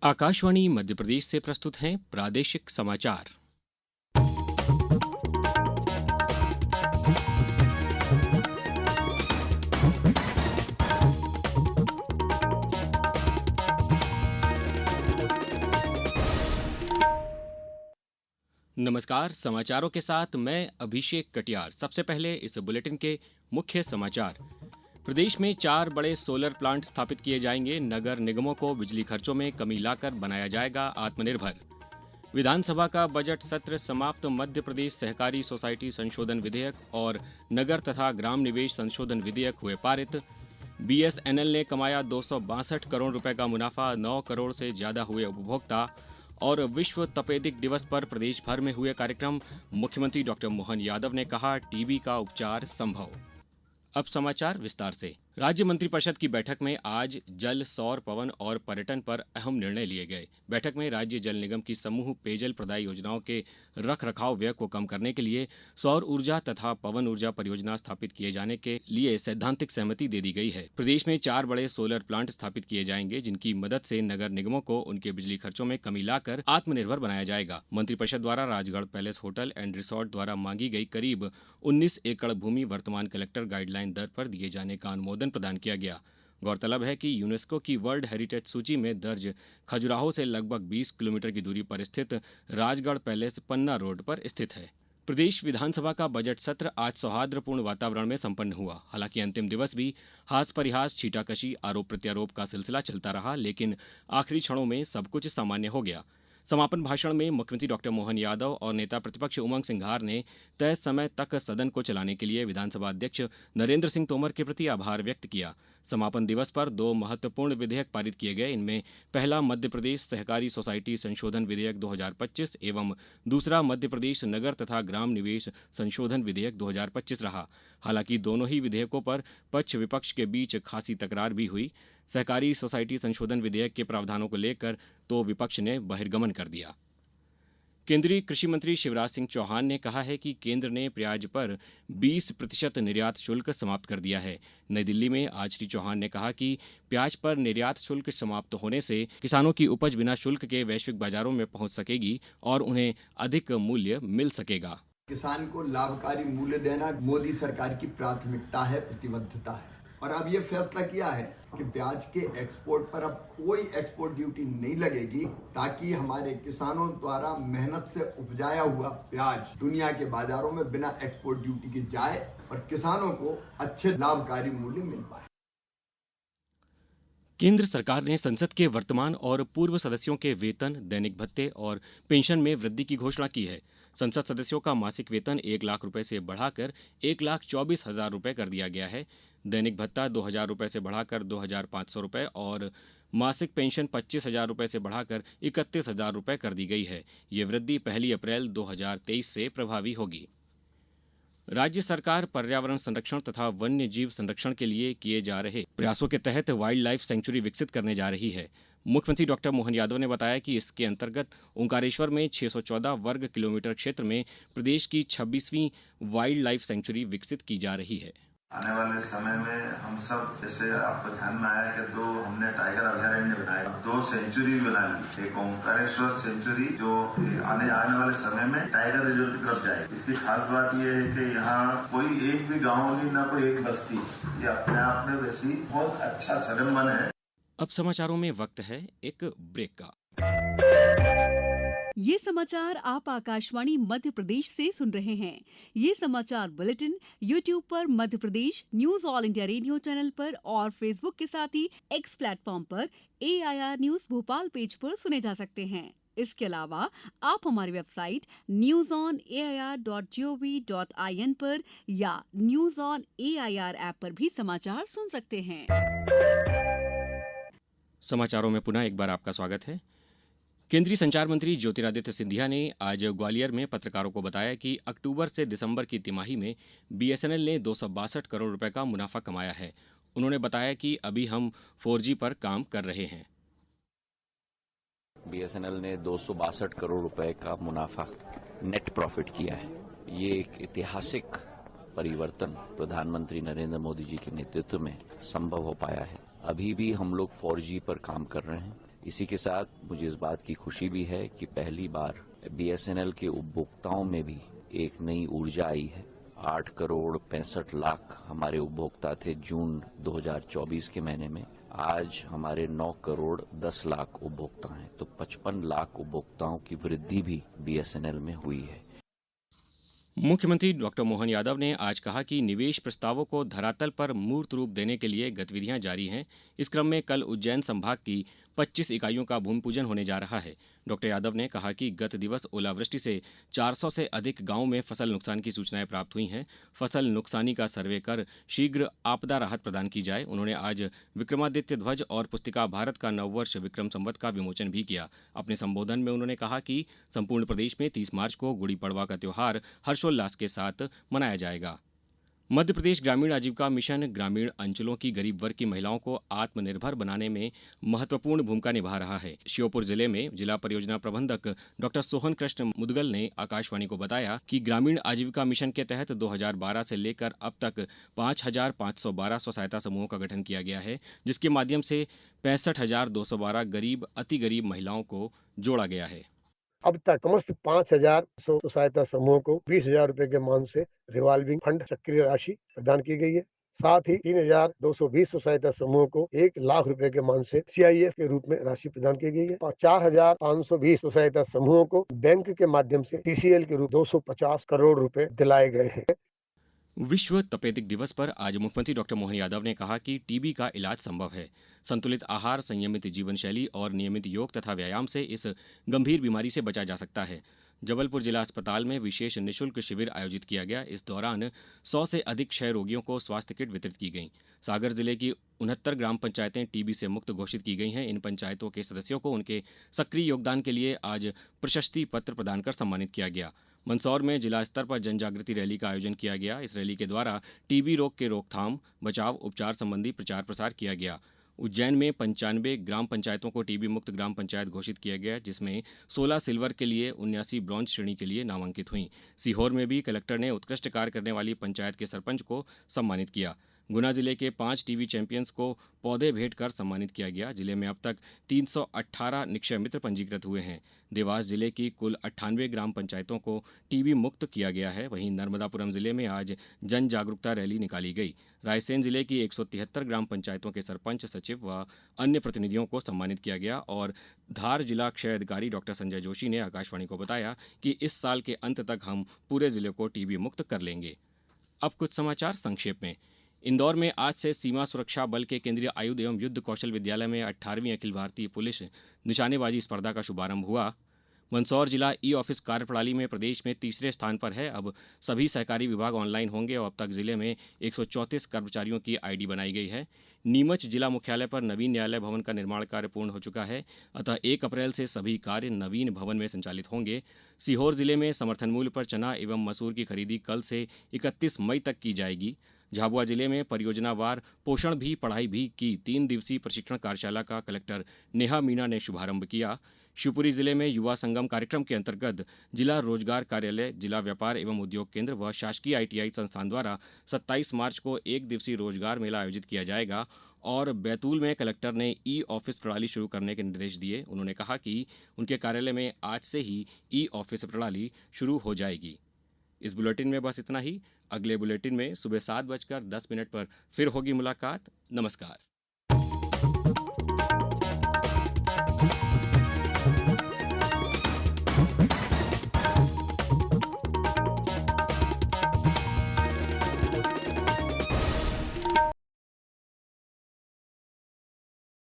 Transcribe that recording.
आकाशवाणी मध्य प्रदेश से प्रस्तुत हैं प्रादेशिक समाचार। नमस्कार, समाचारों के साथ मैं अभिषेक कटियार। सबसे पहले इस बुलेटिन के मुख्य समाचार। प्रदेश में 4 बड़े सोलर प्लांट स्थापित किए जाएंगे। नगर निगमों को बिजली खर्चों में कमी लाकर बनाया जाएगा आत्मनिर्भर। विधानसभा का बजट सत्र समाप्त। मध्य प्रदेश सहकारी सोसाइटी संशोधन विधेयक और नगर तथा ग्राम निवेश संशोधन विधेयक हुए पारित। बीएसएनएल ने कमाया 262 करोड़ रुपए का मुनाफा। 9 करोड़ से ज्यादा हुए उपभोक्ता। और विश्व तपेदिक दिवस पर प्रदेश भर में हुए कार्यक्रम। मुख्यमंत्री डॉक्टर मोहन यादव ने कहा, टीबी का उपचार संभव। अब समाचार विस्तार से। राज्य मंत्रिपरिषद की बैठक में आज जल, सौर, पवन और पर्यटन पर अहम निर्णय लिए गए। बैठक में राज्य जल निगम की समूह पेयजल प्रदाय योजनाओं के रख रखाव व्यय को कम करने के लिए सौर ऊर्जा तथा पवन ऊर्जा परियोजना स्थापित किए जाने के लिए सैद्धांतिक सहमति दे दी गई है। प्रदेश में 4 बड़े सोलर प्लांट स्थापित किए जाएंगे, जिनकी मदद से नगर निगमों को उनके बिजली खर्चों में कमी लाकर आत्मनिर्भर बनाया जाएगा। मंत्रिपरिषद द्वारा Rajgarh palace hotel and resort द्वारा मांगी गई करीब 19 एकड़ भूमि वर्तमान कलेक्टर गाइडलाइन दर पर दिए जाने का अनुमोदन प्रदान किया गया। गौरतलब है कि यूनेस्को की वर्ल्ड हेरिटेज सूची में दर्ज खजुराहो से लगभग 20 किलोमीटर की दूरी पर स्थित राजगढ़ पैलेस पन्ना रोड पर स्थित है। प्रदेश विधानसभा का बजट सत्र आज सौहार्दपूर्ण वातावरण में संपन्न हुआ। हालांकि अंतिम दिवस भी हास परिहास, छीटाकशी, आरोप प्रत्यारोप का सिलसिला चलता रहा, लेकिन आखिरी क्षणों में सब कुछ सामान्य हो गया। समापन भाषण में मुख्यमंत्री डॉक्टर मोहन यादव और नेता प्रतिपक्ष उमंग सिंघार ने तय समय तक सदन को चलाने के लिए विधानसभा अध्यक्ष नरेंद्र सिंह तोमर के प्रति आभार व्यक्त किया। समापन दिवस पर 2 महत्वपूर्ण विधेयक पारित किए गए। इनमें पहला मध्य प्रदेश सहकारी सोसाइटी संशोधन विधेयक 2025 एवं दूसरा मध्य प्रदेश नगर तथा ग्राम निवेश संशोधन विधेयक 2025 रहा। हालांकि दोनों ही विधेयकों पर पक्ष विपक्ष के बीच खासी तकरार भी हुई। सहकारी सोसाइटी संशोधन विधेयक के प्रावधानों को लेकर तो विपक्ष ने बहिर्गमन कर दिया। केंद्रीय कृषि मंत्री शिवराज सिंह चौहान ने कहा है कि केंद्र ने प्याज पर 20% निर्यात शुल्क समाप्त कर दिया है। नई दिल्ली में आज श्री चौहान ने कहा कि प्याज पर निर्यात शुल्क समाप्त होने से किसानों की उपज बिना शुल्क के वैश्विक बाजारों में पहुंच सकेगी और उन्हें अधिक मूल्य मिल सकेगा। किसान को लाभकारी मूल्य देना मोदी सरकार की प्राथमिकता है, प्रतिबद्धता है। और अब ये फैसला किया है कि प्याज के एक्सपोर्ट पर अब कोई एक्सपोर्ट ड्यूटी नहीं लगेगी, ताकि हमारे किसानों द्वारा मेहनत से उपजाया हुआ प्याज दुनिया के बाजारों में बिना एक्सपोर्ट ड्यूटी के जाए और किसानों को अच्छे लाभकारी मूल्य मिल पाए। केंद्र सरकार ने संसद के वर्तमान और पूर्व सदस्यों के वेतन, दैनिक भत्ते और पेंशन में वृद्धि की घोषणा की है। संसद सदस्यों का मासिक वेतन 1 लाख रुपए से बढ़ाकर 1,24,000 रुपए कर दिया गया है। दैनिक भत्ता 2,000 रुपए से बढ़ाकर 2,500 रुपए और मासिक पेंशन 25,000 रुपए से बढ़ाकर 31,000 रुपए कर दी गई है। ये वृद्धि 1 अप्रैल 2023 से प्रभावी होगी। राज्य सरकार पर्यावरण संरक्षण तथा वन्य जीव संरक्षण के लिए किए जा रहे प्रयासों के तहत वाइल्ड लाइफ सेंचुरी विकसित करने जा रही है। मुख्यमंत्री डॉक्टर मोहन यादव ने बताया कि इसके अंतर्गत ओंकारेश्वर में 614 वर्ग किलोमीटर क्षेत्र में प्रदेश की 26वीं वाइल्ड लाइफ सेंचुरी विकसित की जा रही है। आने वाले समय में हम सब, जैसे आपको ध्यान में आया कि 2 हमने टाइगर अभयारण्य बनाए, 2 सेंचुरी बना ली। एक ओंकारेश्वर सेंचुरी जो आने वाले समय में टाइगर रिजर्व की तरफ जाएगी। इसकी खास बात यह है कि यहाँ कोई एक भी गाँव नहीं, ना कोई एक बस्ती। ये अपने आप में वैसी बहुत अच्छा संगठन है। अब समाचारों में वक्त है एक ब्रेक का। ये समाचार आप आकाशवाणी मध्य प्रदेश से सुन रहे हैं। ये समाचार बुलेटिन YouTube पर Madhya Pradesh news All India Radio channel पर और फेसबुक के साथ ही X प्लेटफॉर्म पर AIR न्यूज भोपाल पेज पर सुने जा सकते हैं। इसके अलावा आप हमारी वेबसाइट newsonair.gov.in पर या न्यूज ऑन AIR ऐप पर भी समाचार सुन सकते हैं। समाचारों में पुनः एक बार आपका स्वागत है। केंद्रीय संचार मंत्री ज्योतिरादित्य सिंधिया ने आज ग्वालियर में पत्रकारों को बताया कि अक्टूबर से दिसंबर की तिमाही में BSNL ने 262 करोड़ रुपए का मुनाफा कमाया है। उन्होंने बताया कि अभी हम 4G पर काम कर रहे हैं। BSNL ने 262 करोड़ रुपए का मुनाफा नेट प्रॉफिट किया है। ये एक ऐतिहासिक परिवर्तन प्रधानमंत्री नरेंद्र मोदी जी के नेतृत्व में संभव हो पाया है। अभी भी हम लोग 4G पर काम कर रहे हैं। इसी के साथ मुझे इस बात की खुशी भी है कि पहली बार BSNL के उपभोक्ताओं में भी एक नई ऊर्जा आई है। 8 करोड़ 65 लाख हमारे उपभोक्ता थे जून 2024 के महीने में। आज हमारे 9 करोड़ 10 लाख उपभोक्ता हैं, तो 55 लाख उपभोक्ताओं की वृद्धि भी BSNL में हुई है। मुख्यमंत्री डॉक्टर मोहन यादव ने आज कहा कि निवेश प्रस्तावों को धरातल पर मूर्त रूप देने के लिए गतिविधियां जारी हैं। इस क्रम में कल उज्जैन संभाग की 25 इकाइयों का भूमि पूजन होने जा रहा है। डॉक्टर यादव ने कहा कि गत दिवस ओलावृष्टि से 400 से अधिक गांवों में फसल नुकसान की सूचनाएं प्राप्त हुई हैं। फसल नुकसानी का सर्वे कर शीघ्र आपदा राहत प्रदान की जाए। उन्होंने आज विक्रमादित्य ध्वज और पुस्तिका भारत का नववर्ष विक्रम संवत का विमोचन भी किया। अपने संबोधन में उन्होंने कहा कि संपूर्ण प्रदेश में 30 मार्च को गुड़ी पड़वा का त्योहार हर्षोल्लास के साथ मनाया जाएगा। मध्य प्रदेश ग्रामीण आजीविका मिशन ग्रामीण अंचलों की गरीब वर्ग की महिलाओं को आत्मनिर्भर बनाने में महत्वपूर्ण भूमिका निभा रहा है। श्योपुर जिले में जिला परियोजना प्रबंधक डॉक्टर सोहन कृष्ण मुदगल ने आकाशवाणी को बताया कि ग्रामीण आजीविका मिशन के तहत 2012 से लेकर अब तक 5,512 स्वसहायता समूहों का गठन किया गया है, जिसके माध्यम से 65,212 गरीब अति गरीब महिलाओं को जोड़ा गया है। अब तक समस्त 5,000 सहायता समूहों को 20,000 रुपए के मान से रिवॉल्विंग फंड सक्रिय राशि प्रदान की गई है। साथ ही 3,220 सहायता समूहों को 1 लाख रुपए के मान से CIF के रूप में राशि प्रदान की गई है और 4,520 सहायता समूहों को बैंक के माध्यम से TCL के रूप 250 करोड़ रुपए दिलाए गए हैं। विश्व तपेदिक दिवस पर आज मुख्यमंत्री डॉक्टर मोहन यादव ने कहा कि टीबी का इलाज संभव है। संतुलित आहार, संयमित जीवन शैली और नियमित योग तथा व्यायाम से इस गंभीर बीमारी से बचा जा सकता है। जबलपुर जिला अस्पताल में विशेष निःशुल्क शिविर आयोजित किया गया। इस दौरान 100 से अधिक क्षय रोगियों को स्वास्थ्य किट वितरित की गई। सागर जिले की 69 ग्राम पंचायतें टीबी से मुक्त घोषित की गई हैं। इन पंचायतों के सदस्यों को उनके सक्रिय योगदान के लिए आज प्रशस्ति पत्र प्रदान कर सम्मानित किया गया। मंदसौर में जिला स्तर पर जन जागृति रैली का आयोजन किया गया। इस रैली के द्वारा टीबी रोग के रोकथाम, बचाव, उपचार संबंधी प्रचार प्रसार किया गया। उज्जैन में 95 ग्राम पंचायतों को टीबी मुक्त ग्राम पंचायत घोषित किया गया, जिसमें 16 सिल्वर के लिए 79 ब्रॉन्ज श्रेणी के लिए नामांकित हुई। सीहोर में भी कलेक्टर ने उत्कृष्ट कार्य करने वाली पंचायत के सरपंच को सम्मानित किया। गुना जिले के 5 टीबी चैंपियंस को पौधे भेंट कर सम्मानित किया गया। जिले में अब तक 318 निक्षय मित्र पंजीकृत हुए हैं। देवास जिले की कुल 98 ग्राम पंचायतों को टीबी मुक्त किया गया है। वहीं नर्मदापुरम जिले में आज जन जागरूकता रैली निकाली गई। रायसेन जिले की 173 ग्राम पंचायतों के सरपंच, सचिव व अन्य प्रतिनिधियों को सम्मानित किया गया और धार जिला क्षय अधिकारी डॉक्टर संजय जोशी ने आकाशवाणी को बताया कि इस साल के अंत तक हम पूरे जिले को टीबी मुक्त कर लेंगे। अब कुछ समाचार संक्षेप में। इंदौर में आज से सीमा सुरक्षा बल के केंद्रीय आयुध एवं युद्ध कौशल विद्यालय में 18वीं अखिल भारतीय पुलिस निशानेबाजी स्पर्धा का शुभारंभ हुआ। मंदसौर जिला ई-ऑफिस कार्यप्रणाली में प्रदेश में तीसरे स्थान पर है। अब सभी सहकारी विभाग ऑनलाइन होंगे और अब तक जिले में 134 कर्मचारियों की आईडी बनाई गई है। नीमच जिला मुख्यालय पर नवीन न्यायालय भवन का निर्माण कार्य पूर्ण हो चुका है, अतः 1 अप्रैल से सभी कार्य नवीन भवन में संचालित होंगे। सीहोर जिले में समर्थन मूल्य पर चना एवं मसूर की खरीदी कल से 31 मई तक की जाएगी। झाबुआ जिले में परियोजनावार पोषण भी पढ़ाई भी की 3 दिवसीय प्रशिक्षण कार्यशाला का कलेक्टर नेहा मीणा ने शुभारंभ किया। शिवपुरी जिले में युवा संगम कार्यक्रम के अंतर्गत जिला रोजगार कार्यालय, जिला व्यापार एवं उद्योग केंद्र व शासकीय ITI संस्थान द्वारा 27 मार्च को 1 दिवसीय रोजगार मेला आयोजित किया जाएगा। और बैतूल में कलेक्टर ने ई-ऑफिस प्रणाली शुरू करने के निर्देश दिए। उन्होंने कहा कि उनके कार्यालय में आज से ही ई-ऑफिस प्रणाली शुरू हो जाएगी। इस बुलेटिन में बस इतना ही। अगले बुलेटिन में सुबह 7:10 पर फिर होगी मुलाकात। नमस्कार।